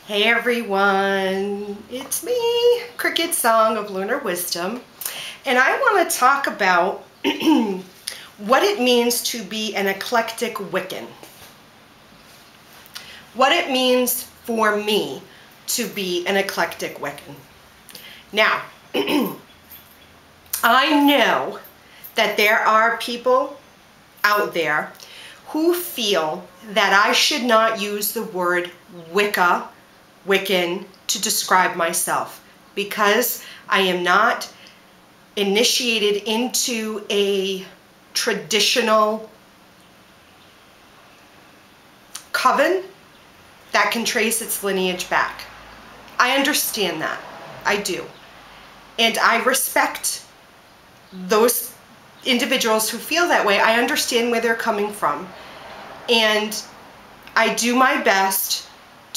Hey everyone, it's me, CricketSong of Lunar Wisdom, and I want to talk about what it means to be an eclectic Wiccan. What it means for me to be an eclectic Wiccan. Now, I know that there are people out there who feel that I should not use the word Wicca, Wiccan, to describe myself because I am not initiated into a traditional coven that can trace its lineage back. I understand that. I do. And I respect those individuals who feel that way. I understand where they're coming from. And I do my best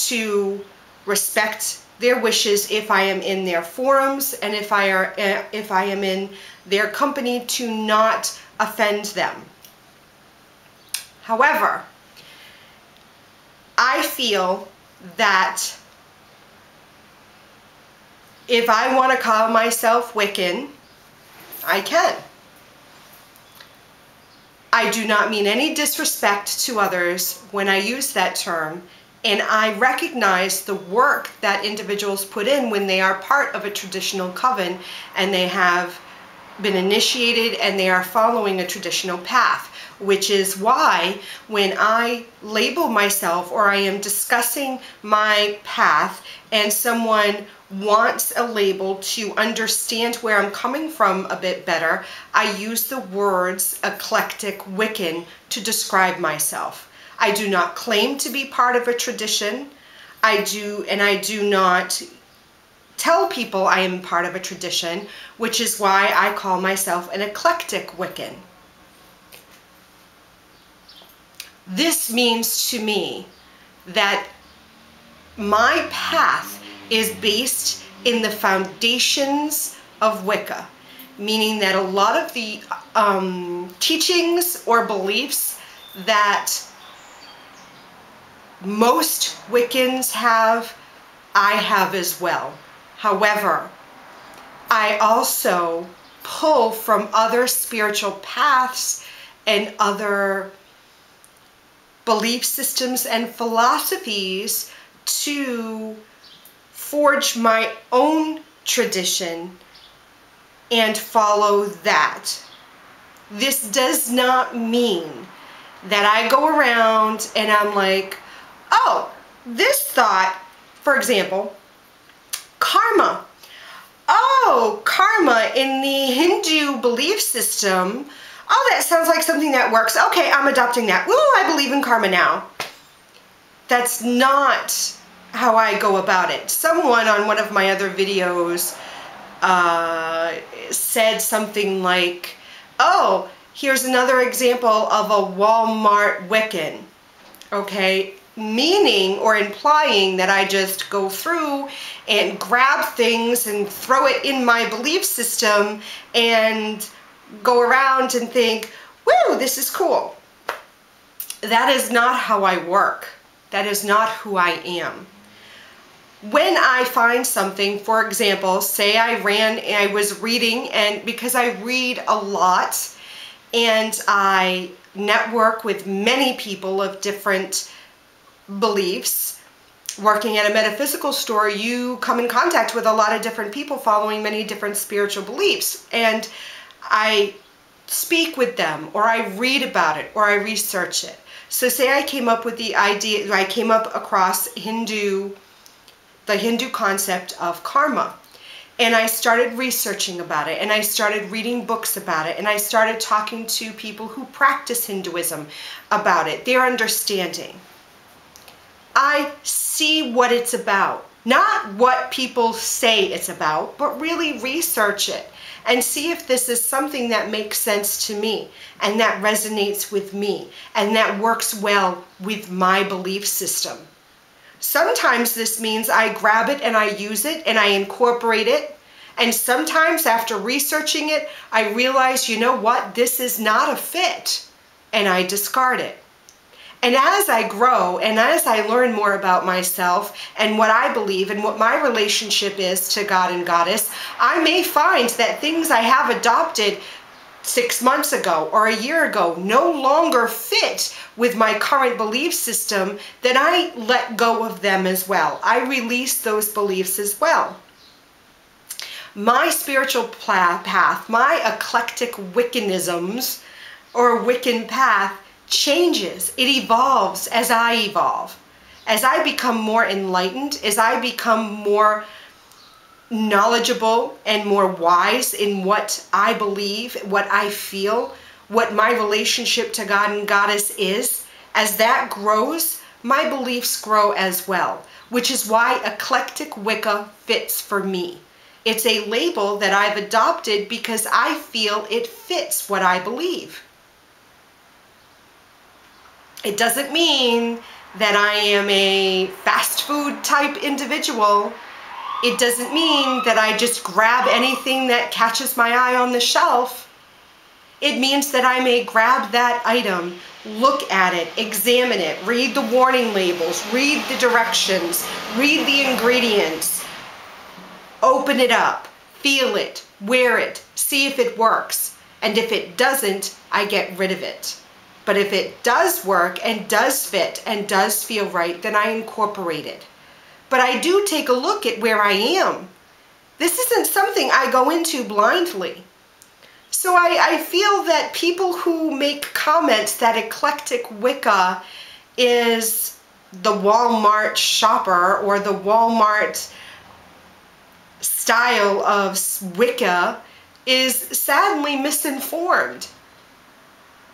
to respect their wishes if I am in their forums and if I am in their company, to not offend them. However, I feel that if I want to call myself Wiccan, I can. I do not mean any disrespect to others when I use that term, and I recognize the work that individuals put in when they are part of a traditional coven and they have been initiated and they are following a traditional path, which is why when I label myself or I am discussing my path and someone wants a label to understand where I'm coming from a bit better, I use the words eclectic Wiccan to describe myself. I do not claim to be part of a tradition. I do not tell people I am part of a tradition, which is why I call myself an eclectic Wiccan. This means to me that my path is based in the foundations of Wicca, meaning that a lot of the teachings or beliefs that most Wiccans have, I have as well. However, I also pull from other spiritual paths and other belief systems and philosophies to forge my own tradition and follow that. This does not mean that I go around and I'm like, oh, this thought, for example, karma. Oh, karma in the Hindu belief system. Oh, that sounds like something that works. Okay, I'm adopting that. Ooh, I believe in karma now. That's not how I go about it. Someone on one of my other videos said something like, oh, here's another example of a Walmart Wiccan. Okay, meaning or implying that I just go through and grab things and throw it in my belief system and go around and think, woo, this is cool. That is not how I work. That is not who I am. When I find something, for example, say I was reading, and because I read a lot and I network with many people of different beliefs. Working at a metaphysical store, you come in contact with a lot of different people following many different spiritual beliefs, and I speak with them, or I read about it, or I research it. So say I came up with the idea, I came up across the Hindu concept of karma, and I started researching about it, and I started reading books about it, and I started talking to people who practice Hinduism about it, their understanding. I see what it's about, not what people say it's about, but really research it and see if this is something that makes sense to me and that resonates with me and that works well with my belief system. Sometimes this means I grab it and I use it and I incorporate it, and sometimes after researching it, I realize, you know what, this is not a fit, and I discard it. And as I grow and as I learn more about myself and what I believe and what my relationship is to God and Goddess, I may find that things I have adopted 6 months ago or a year ago no longer fit with my current belief system, then I let go of them as well. I release those beliefs as well. My spiritual path, my eclectic Wiccanisms or Wiccan path changes. It evolves as I evolve. As I become more enlightened, as I become more knowledgeable and more wise in what I believe, what I feel, what my relationship to God and Goddess is, as that grows, my beliefs grow as well, which is why Eclectic Wicca fits for me. It's a label that I've adopted because I feel it fits what I believe. It doesn't mean that I am a fast food type individual. It doesn't mean that I just grab anything that catches my eye on the shelf. It means that I may grab that item, look at it, examine it, read the warning labels, read the directions, read the ingredients, open it up, feel it, wear it, see if it works. And if it doesn't, I get rid of it. But if it does work and does fit and does feel right, then I incorporate it. But I do take a look at where I am. This isn't something I go into blindly. So I feel that people who make comments that Eclectic Wicca is the Walmart shopper or the Walmart style of Wicca is sadly misinformed.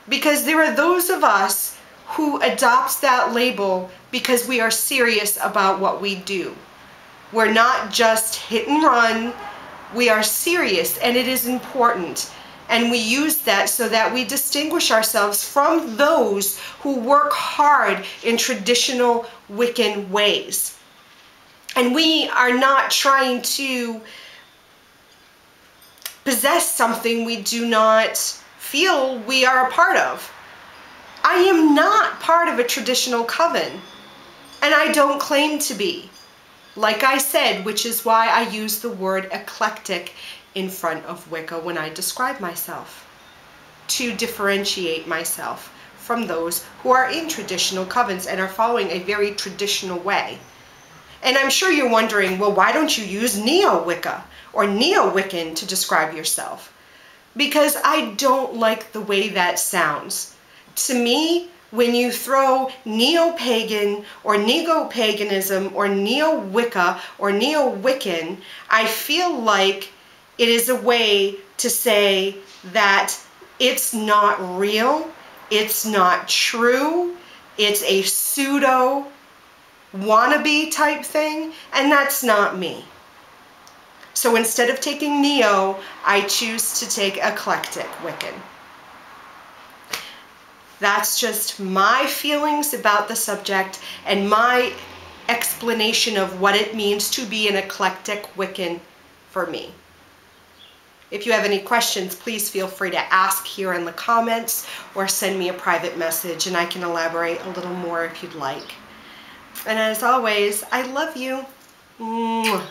Because there are those of us who adopt that label because we are serious about what we do. We're not just hit and run. We are serious, and it is important. And we use that so that we distinguish ourselves from those who work hard in traditional Wiccan ways. And we are not trying to possess something we do not feel we are a part of. I am not part of a traditional coven, and I don't claim to be. Like I said, which is why I use the word eclectic in front of Wicca when I describe myself, to differentiate myself from those who are in traditional covens and are following a very traditional way. And I'm sure you're wondering, well, why don't you use Neo-Wicca or Neo-Wiccan to describe yourself? Because I don't like the way that sounds. To me, when you throw neo-pagan or neo-paganism or neo-Wicca or neo-Wiccan, I feel like it is a way to say that it's not real, it's not true, it's a pseudo wannabe type thing, and that's not me. So instead of taking Neo, I choose to take Eclectic Wiccan. That's just my feelings about the subject and my explanation of what it means to be an Eclectic Wiccan for me. If you have any questions, please feel free to ask here in the comments or send me a private message and I can elaborate a little more if you'd like. And as always, I love you. Mwah.